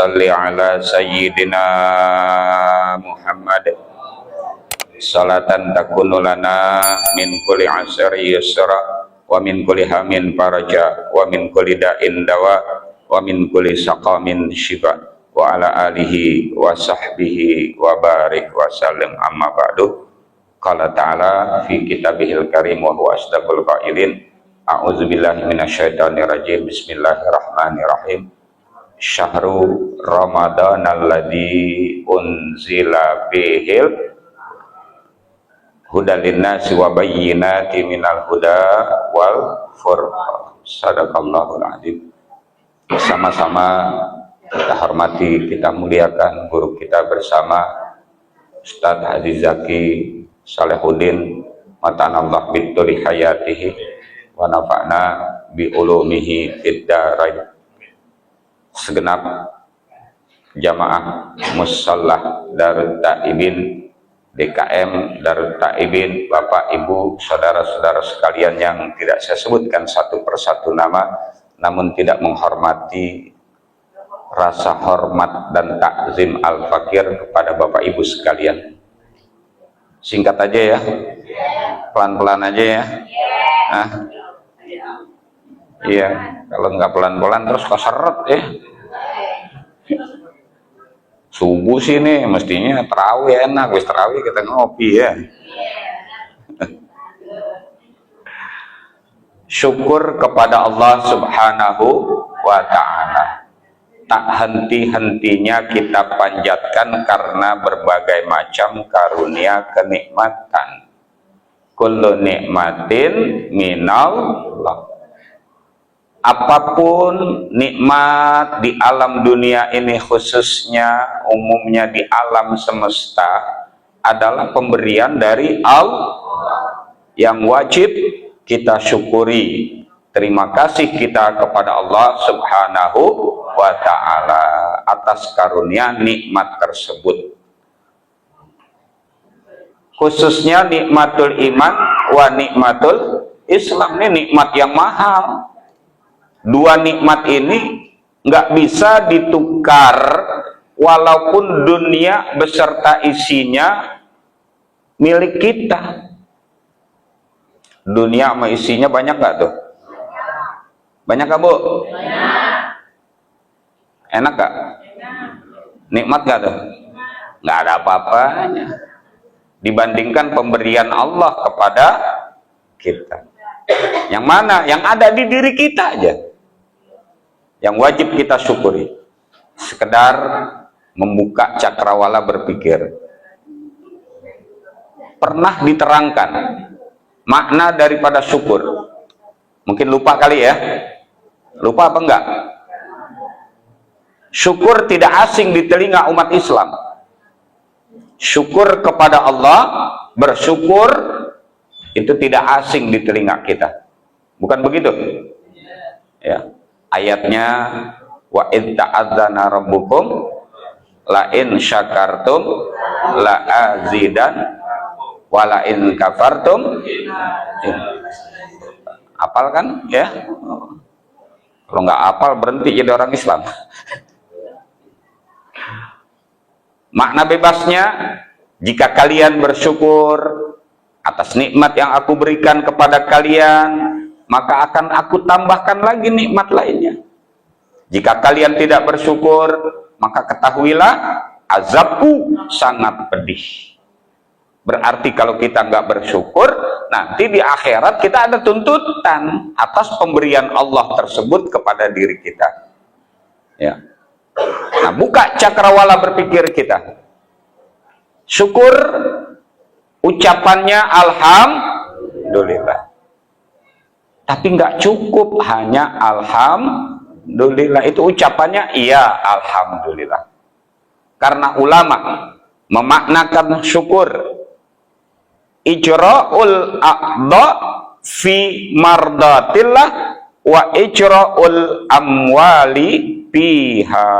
salli ala sayyidina Muhammad salatan takunu lana min kulli asri yusra wa min kulli hamin faraja wa min kulli da'in dawa wa min kulli saqamin shifa wa ala alihi wa sahbihi wa barik wa sallim. Amma ba'du. Qala ta'ala fi kitabihil karim wa huwa asdaqul qailin. A'udzubillahi minasyaitonir rajim. Bismillahirrahmanirrahim. Syahrul Ramadan alladzi unzila fihil hudal linnasi wa bayyinatin minal huda wal furqan. Sadaqallahul adzim. Sama-sama kita hormati, kita muliakan guru kita bersama Ustadz Haji Zaki Salehuddin matanallah bituli hayatihi wa nafa'na bi ulumihi fid dharain. Segenap jamaah Mushallah Darut Taibin DKM Darut Taibin, Bapak Ibu, saudara-saudara sekalian yang tidak saya sebutkan satu persatu nama, namun tidak menghormati rasa hormat dan takzim al-fakir kepada Bapak Ibu sekalian. Singkat aja ya, pelan-pelan aja ya. Nah, iya, kalau nggak pelan-pelan terus keseret ya. Subuh sih nih mestinya terawih enak, wis terawih kita ngopi ya. Syukur kepada Allah Subhanahu wa ta'ala. Tak henti-hentinya kita panjatkan karena berbagai macam karunia kenikmatan. Kullu nikmatin minallah. Apapun nikmat di alam dunia ini, khususnya umumnya di alam semesta, adalah pemberian dari Allah yang wajib kita syukuri. Terima kasih kita kepada Allah Subhanahu wa ta'ala atas karunia nikmat tersebut, khususnya nikmatul iman wa nikmatul Islam. Ini nikmat yang mahal. Dua nikmat ini nggak bisa ditukar, walaupun dunia beserta isinya milik kita. Dunia sama isinya banyak nggak tuh? Banyak nggak, Bu? Enak gak? Nikmat gak tuh? Gak ada apa-apanya dibandingkan pemberian Allah kepada kita. Yang mana? Yang ada di diri kita aja, yang wajib kita syukuri. Sekedar membuka cakrawala berpikir. Pernah diterangkan makna daripada syukur? Mungkin lupa kali ya. Lupa apa enggak? Syukur tidak asing di telinga umat Islam. Syukur kepada Allah, bersyukur itu tidak asing di telinga kita. Bukan begitu? Ya. Ayatnya wa id ta'adzana rabbukum la in syakartum la azidan wa la in kafartum. Apal kan ya? Kalau nggak apal berhenti jadi orang Islam. Makna bebasnya, jika kalian bersyukur atas nikmat yang aku berikan kepada kalian, maka akan aku tambahkan lagi nikmat lainnya. Jika kalian tidak bersyukur, maka ketahuilah azabku sangat pedih. Berarti kalau kita nggak bersyukur, nanti di akhirat kita ada tuntutan atas pemberian Allah tersebut kepada diri kita. Ya. Nah, buka cakrawala berpikir kita. Syukur, ucapannya alhamdulillah. Tapi nggak cukup hanya alhamdulillah. Itu ucapannya iya alhamdulillah. Karena ulama memaknakan syukur ijra'ul a'dha fi mardatillah wa ijra'ul amwali fiha.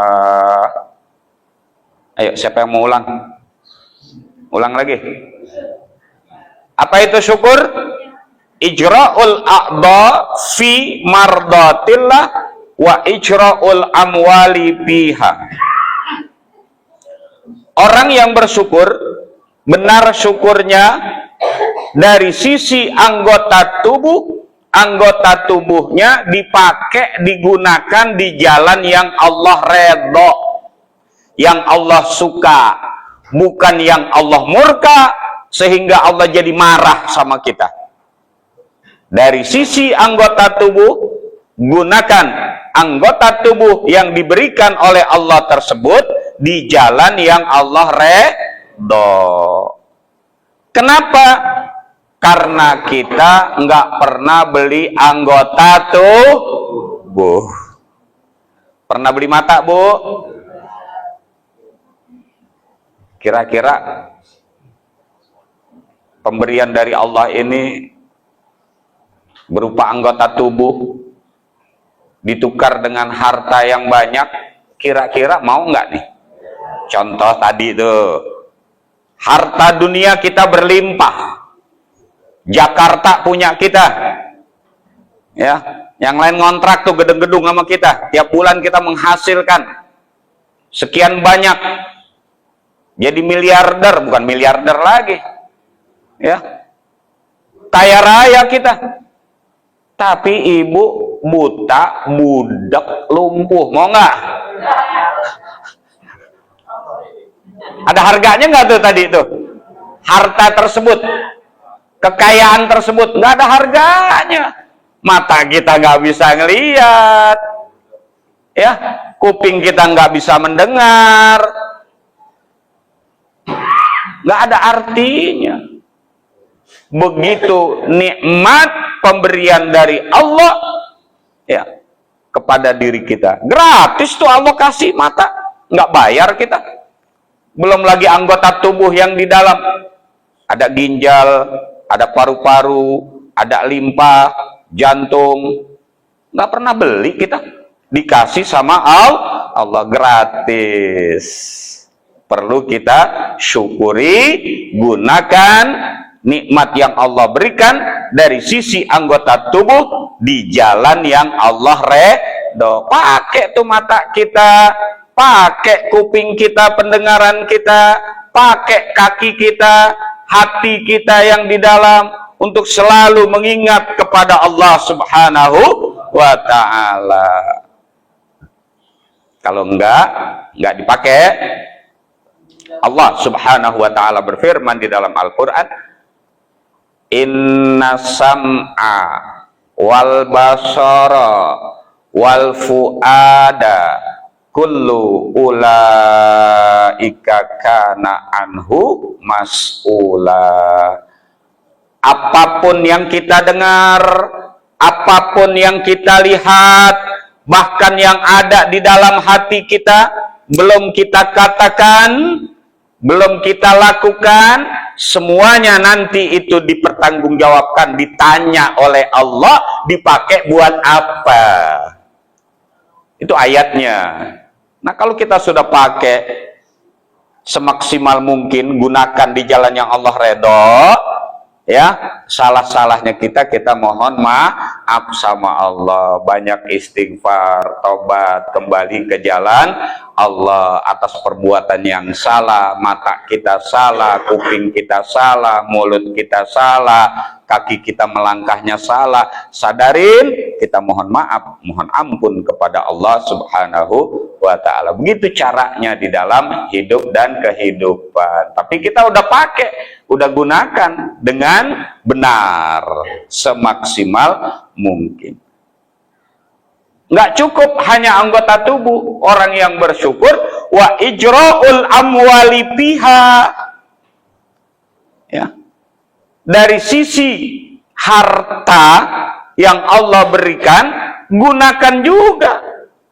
Ayo, siapa yang mau ulang? Ulang lagi. Apa itu syukur? Ijra'ul a'dha fi mardatillah wa ijra'ul amwali fiha. Orang yang bersyukur, benar syukurnya dari sisi anggota tubuhnya dipakai, digunakan di jalan yang Allah redho, yang Allah suka, bukan yang Allah murka sehingga Allah jadi marah sama kita. Dari sisi anggota tubuh, gunakan anggota tubuh yang diberikan oleh Allah tersebut di jalan yang Allah redho. Kenapa? Karena kita nggak pernah beli anggota tubuh. Pernah beli mata, Bu? Kira-kira pemberian dari Allah ini berupa anggota tubuh ditukar dengan harta yang banyak, kira-kira mau nggak nih? Contoh tadi tuh, harta dunia kita berlimpah, Jakarta punya kita, ya, yang lain ngontrak tuh gedung-gedung sama kita, tiap bulan kita menghasilkan sekian banyak, jadi miliarder, bukan miliarder lagi, ya, kaya raya kita. Tapi ibu buta, budak, lumpuh, mau nggak? Ada harganya nggak tuh tadi tuh? Harta tersebut, kekayaan tersebut, nggak ada harganya. Mata kita nggak bisa ngelihat, ya, kuping kita nggak bisa mendengar, nggak ada artinya. Begitu nikmat pemberian dari Allah, ya, kepada diri kita, gratis tuh Allah kasih mata, nggak bayar kita. Belum lagi anggota tubuh yang di dalam, ada ginjal, ada paru-paru, ada limpa, jantung, nggak pernah beli kita, dikasih sama Allah gratis. Perlu kita syukuri, gunakan nikmat yang Allah berikan dari sisi anggota tubuh di jalan yang Allah redho. Pakai tuh mata kita, pakai kuping kita, pendengaran kita, pakai kaki kita, hati kita yang di dalam untuk selalu mengingat kepada Allah Subhanahu wa ta'ala. Kalau enggak dipakai, Allah Subhanahu wa ta'ala berfirman di dalam Al-Quran, inna sam'a wal basara wal fuada kullu ulaika kana anhu mas'ula. Apapun yang kita dengar, apapun yang kita lihat, bahkan yang ada di dalam hati kita, belum kita katakan, belum kita lakukan, semuanya nanti itu dipertanggungjawabkan, ditanya oleh Allah, dipakai buat apa. Itu ayatnya. Nah, kalau kita sudah pakai semaksimal mungkin, gunakan di jalan yang Allah redho, ya, salah-salahnya kita mohon maaf sama Allah, banyak istighfar, tobat, kembali ke jalan Allah atas perbuatan yang salah. Mata kita salah, kuping kita salah, mulut kita salah, kaki kita melangkahnya salah, sadarin, kita mohon maaf, mohon ampun kepada Allah Subhanahu wa ta'ala. Begitu caranya di dalam hidup dan kehidupan. Tapi kita udah pakai, udah gunakan dengan benar, semaksimal mungkin. Nggak cukup hanya anggota tubuh. Orang yang bersyukur, wa ijra'ul amwali piha, ya, dari sisi harta yang Allah berikan, gunakan juga,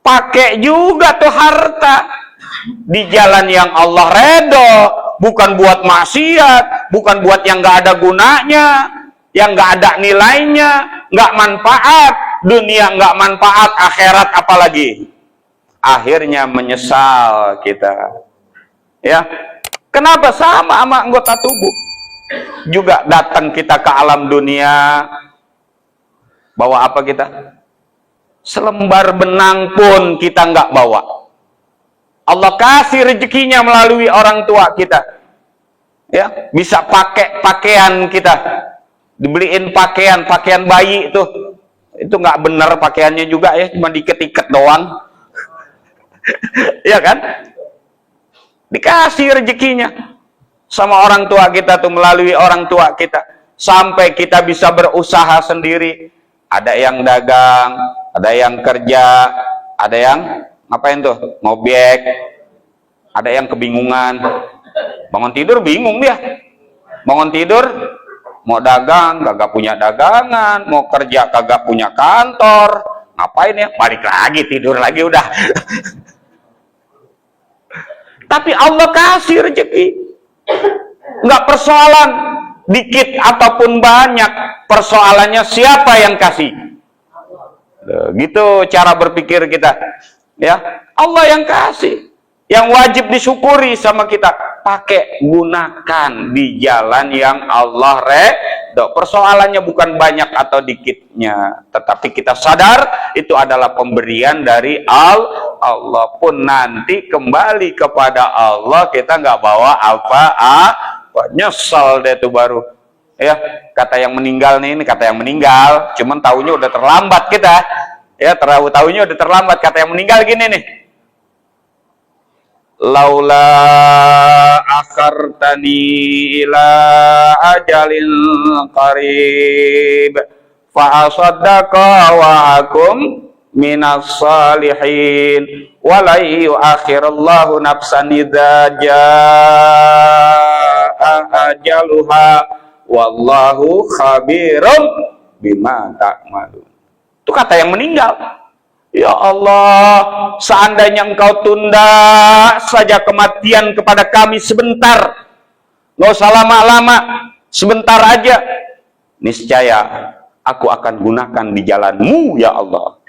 pakai juga tuh harta di jalan yang Allah redho, bukan buat maksiat, bukan buat yang nggak ada gunanya, yang nggak ada nilainya, nggak manfaat, dunia nggak manfaat, akhirat apalagi. Akhirnya menyesal kita, ya. Kenapa? Sama anggota tubuh juga. Datang kita ke alam dunia, bawa apa kita? Selembar benang pun kita nggak bawa. Allah kasih rezekinya melalui orang tua kita. Ya, bisa pakai pakaian kita. Dibeliin pakaian bayi itu. Itu nggak bener pakaiannya juga ya, cuma diket-iket doang. Ya kan? Dikasih rezekinya sama orang tua kita tuh, melalui orang tua kita. Sampai kita bisa berusaha sendiri. Ada yang dagang, ada yang kerja, ada yang ngapain tuh? Ngobek. Ada yang kebingungan. Bangun tidur bingung dia. Bangun tidur mau dagang kagak punya dagangan, mau kerja kagak punya kantor. Ngapain ya? Balik lagi, tidur lagi udah. Tapi Allah kasih rezeki. Nggak persoalan dikit ataupun banyak, persoalannya siapa yang kasih. Gitu cara berpikir kita. Ya, Allah yang kasih. Yang wajib disyukuri sama kita. Pakai, gunakan di jalan yang Allah redho. Persoalannya bukan banyak atau dikitnya, tetapi kita sadar itu adalah pemberian dari Allah. Pun nanti kembali kepada Allah, kita nggak bawa apa-apa, nyesel deh tuh baru. Ya, kata yang meninggal nih, ini kata yang meninggal, cuman taunya udah terlambat kita. Ya, taunya udah terlambat. Kata yang meninggal gini nih. Laula akhartani ila ajalin qarib fa asaddaqa wa akum minas salihin wa la yu'akhirullahu nafsan idza jaa ajaluha wallahu khabirum bima ta'malun. Itu kata yang meninggal. Ya Allah, seandainya engkau tunda saja kematian kepada kami sebentar, nggak usah lama-lama, sebentar aja, niscaya aku akan gunakan di jalanmu ya Allah.